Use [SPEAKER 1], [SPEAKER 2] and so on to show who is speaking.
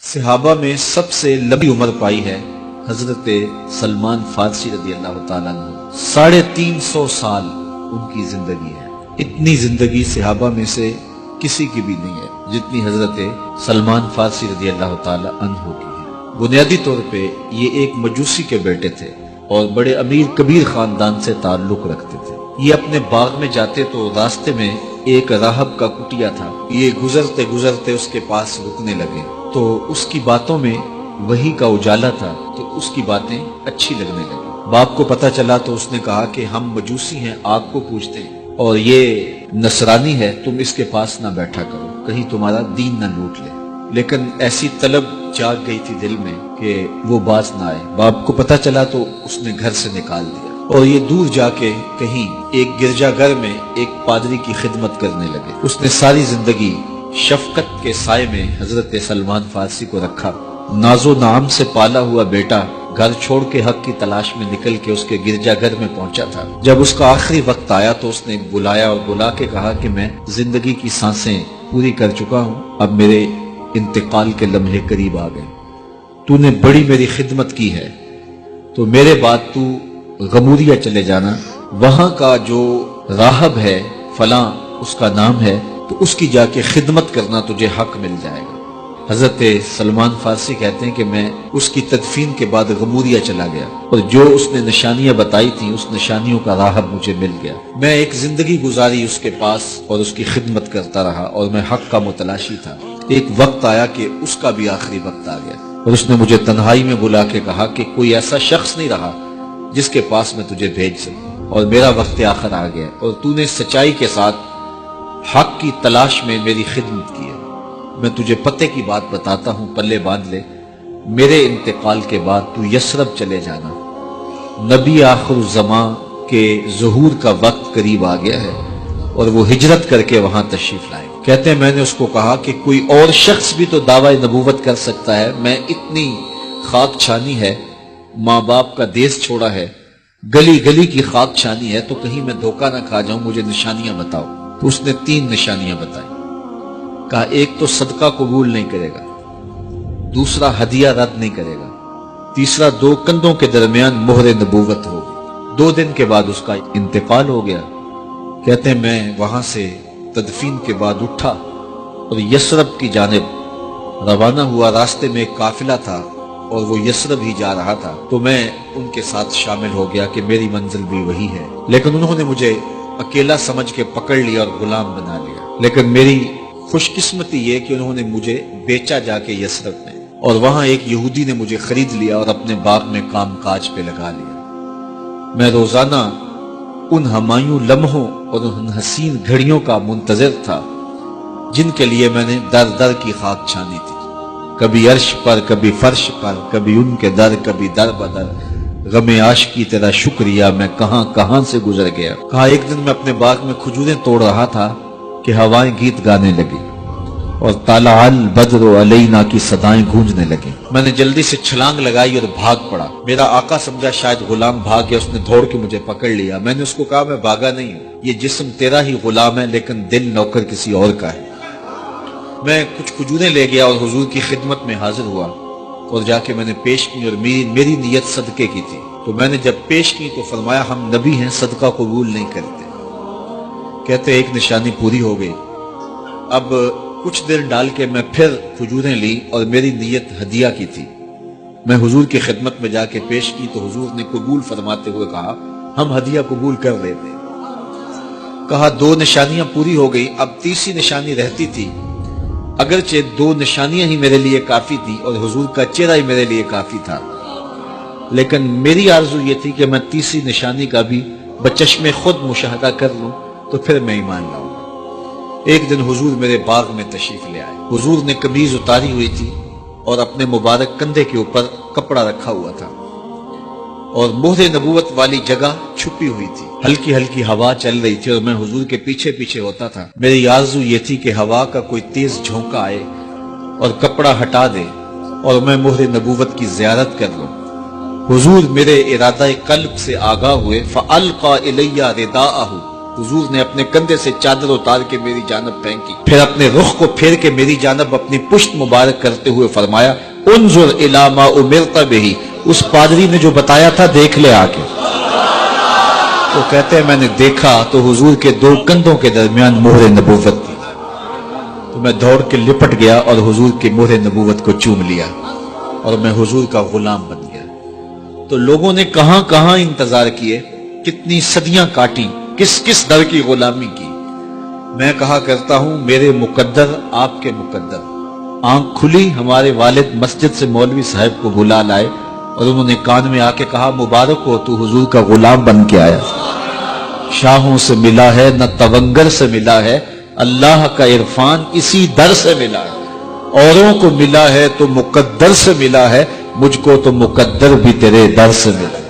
[SPEAKER 1] صحابہ میں سب سے لمبی عمر پائی ہے حضرت سلمان فارسی رضی اللہ تعالیٰ عنہ۔ 350 سال ان کی زندگی ہے۔ اتنی زندگی صحابہ میں سے کسی کی بھی نہیں ہے جتنی حضرت سلمان فارسی رضی اللہ تعالیٰ عنہ کی ہے۔ بنیادی طور پہ یہ ایک مجوسی کے بیٹے تھے اور بڑے امیر کبیر خاندان سے تعلق رکھتے تھے۔ یہ اپنے باغ میں جاتے تو راستے میں ایک راہب کا کٹیا تھا۔ یہ گزرتے گزرتے اس کے پاس رکنے لگے تو اس کی باتوں میں وحی کا اجالا تھا تو اس کی باتیں اچھی لگنے لگی۔ باپ کو پتہ چلا تو اس نے کہا کہ ہم مجوسی ہیں، آگ کو پوجتے ہیں اور یہ نصرانی ہے، تم اس کے پاس نہ بیٹھا کرو، کہیں تمہارا دین نہ لوٹ لے۔ لیکن ایسی طلب جاگ گئی تھی دل میں کہ وہ باز نہ آئے۔ باپ کو پتہ چلا تو اس نے گھر سے نکال دیا اور یہ دور جا کے کہیں ایک گرجا گھر میں ایک پادری کی خدمت کرنے لگے۔ اس نے ساری زندگی شفقت کے سائے میں حضرت سلمان فارسی کو رکھا۔ ناز و نعم سے پالا ہوا بیٹا گھر چھوڑ کے حق کی تلاش میں نکل کے اس کے گرجا گھر میں پہنچا تھا۔ جب اس کا آخری وقت آیا تو اس نے بلایا اور بلا کے کہا کہ میں زندگی کی سانسیں پوری کر چکا ہوں، اب میرے انتقال کے لمحے قریب آ گئے۔ تو نے بڑی میری خدمت کی ہے تو میرے بعد تو غموریا چلے جانا، وہاں کا جو راہب ہے فلاں اس کا نام ہے، تو اس کی جا کے خدمت کرنا، تجھے حق مل جائے گا۔ حضرت سلمان فارسی کہتے ہیں کہ میں اس کی تدفین کے بعد غموریا چلا گیا اور جو اس نے نشانیاں بتائی تھیں اس نشانیوں کا راہب مجھے مل گیا۔ میں ایک زندگی گزاری اس کے پاس اور اس کی خدمت کرتا رہا اور میں حق کا متلاشی تھا۔ ایک وقت آیا کہ اس کا بھی آخری وقت آ گیا اور اس نے مجھے تنہائی میں بلا کے کہا کہ کوئی ایسا شخص نہیں رہا جس کے پاس میں تجھے بھیج سکوں، اور میرا وقت آخر آ گیا اور تو نے سچائی کے ساتھ حق کی تلاش میں میری خدمت کی ہے۔ میں تجھے پتے کی بات بتاتا ہوں، پلے باندھ لے، میرے انتقال کے بعد تو یثرب چلے جانا، نبی آخر الزمان کے ظہور کا وقت قریب آ گیا ہے اور وہ ہجرت کر کے وہاں تشریف لائے۔ کہتے ہیں میں نے اس کو کہا کہ کوئی اور شخص بھی تو دعوی نبوت کر سکتا ہے، میں اتنی خاک چھانی ہے، ماں باپ کا دیس چھوڑا ہے، گلی گلی کی خاک چھانی ہے، تو کہیں میں دھوکہ نہ کھا جاؤں، مجھے نشانیاں بتاؤ۔ تو اس نے 3 نشانیاں بتائی۔ کہا ایک تو صدقہ قبول نہیں کرے گا، دوسرا ہدیہ رد نہیں کرے گا، تیسرا 2 کندھوں کے درمیان مہر نبوت ہوگی۔ 2 دن کے بعد اس کا انتقال ہو گیا۔ کہتے ہیں میں وہاں سے تدفین کے بعد اٹھا اور یثرب کی جانب روانہ ہوا۔ راستے میں ایک قافلہ تھا اور وہ یثرب ہی جا رہا تھا، تو میں ان کے ساتھ شامل ہو گیا کہ میری منزل بھی وہی ہے۔ لیکن انہوں نے مجھے اکیلا سمجھ کے پکڑ لیا اور غلام بنا لیا۔ لیکن میری خوش قسمتی یہ کہ انہوں نے مجھے بیچا جا کے یثرب میں، اور وہاں ایک یہودی نے مجھے خرید لیا اور اپنے باغ میں کام کاج پہ لگا لیا۔ میں روزانہ ان ہمایوں لمحوں اور ان حسین گھڑیوں کا منتظر تھا جن کے لیے میں نے در در کی خاک چھانی تھی، کبھی عرش پر، کبھی فرش پر، کبھی ان کے در، کبھی در بدر۔ غم عاشقی تیرا شکریہ، میں کہاں کہاں سے گزر گیا۔ کہا ایک دن میں اپنے باغ میں کھجوریں توڑ رہا تھا کہ ہوائیں گیت گانے لگی اور طلع البدر علینا کی صدائیں گونجنے لگی۔ میں نے جلدی سے چھلانگ لگائی اور بھاگ پڑا۔ میرا آقا سمجھا شاید غلام بھاگ گیا، اس نے دوڑ کے مجھے پکڑ لیا۔ میں نے اس کو کہا میں بھاگا نہیں ہوں، یہ جسم تیرا ہی غلام ہے لیکن دل نوکر کسی اور کا ہے۔ میں کچھ کھجوریں لے گیا اور حضور کی خدمت میں حاضر ہوا اور جا کے میں نے پیش کی، اور میری نیت صدقے کی تھی۔ تو میں نے جب پیش کی تو فرمایا ہم نبی ہیں، صدقہ قبول نہیں کرتے۔ کہتے ایک نشانی پوری ہو گئی۔ اب کچھ دیر ڈال کے میں پھر کھجوریں لی اور میری نیت ہدیہ کی تھی۔ میں حضور کی خدمت میں جا کے پیش کی تو حضور نے قبول فرماتے ہوئے کہا ہم ہدیہ قبول کر لیتے ہیں۔ کہا 2 نشانیاں پوری ہو گئی، اب تیسری نشانی رہتی تھی۔ اگرچہ 2 نشانیاں ہی میرے لیے کافی تھی اور حضور کا چہرہ ہی میرے لیے کافی تھا، لیکن میری آرزو یہ تھی کہ میں تیسری نشانی کا بھی بچشم خود مشاہدہ کر لوں تو پھر میں ایمان لاؤں گا۔ ایک دن حضور میرے باغ میں تشریف لے آئے۔ حضور نے قمیض اتاری ہوئی تھی اور اپنے مبارک کندھے کے اوپر کپڑا رکھا ہوا تھا اور مہر نبوت والی جگہ چھپی ہوئی تھی۔ ہلکی ہلکی ہوا چل رہی تھی اور میں حضور کے پیچھے پیچھے ہوتا تھا۔ میری آرزو یہ تھی کہ ہوا کا کوئی تیز جھونکا آئے اور کپڑا ہٹا دے اور میں مہر نبوت کی زیارت کر لوں۔ حضور میرے ارادہ قلب سے آگاہ ہوئے، فَأَلْقَى إِلَيَّ رِدَاءَهُ، حضور نے اپنے کندھے سے چادر اتار کے میری جانب پھینکی، پھر اپنے رخ کو پھیر کے میری جانب اپنی پشت مبارک کرتے ہوئے فرمایا انظر الی ما امرت بہ، اس پادری نے جو بتایا تھا دیکھ لے آ کے۔ تو کہتے ہیں میں نے دیکھا تو حضور کے دو کندھوں کے درمیان مہر نبوت تھی، تو میں دوڑ کے لپٹ گیا اور حضور کی مہر نبوت کو چوم لیا اور میں حضور کا غلام بن گیا۔ تو لوگوں نے کہاں کہاں انتظار کیے، کتنی صدیاں کاٹی، کس کس در کی غلامی کی۔ میں کہا کرتا ہوں میرے مقدر آپ کے مقدر۔ آنکھ کھلی، ہمارے والد مسجد سے مولوی صاحب کو بلا لائے اور انہوں نے کان میں آ کے کہا مبارک ہو، تو حضور کا غلام بن کے آیا۔ شاہوں سے ملا ہے نہ تونگر سے ملا ہے، اللہ کا عرفان اسی در سے ملا ہے۔ اوروں کو ملا ہے تو مقدر سے ملا ہے، مجھ کو تو مقدر بھی تیرے در سے ملا ہے۔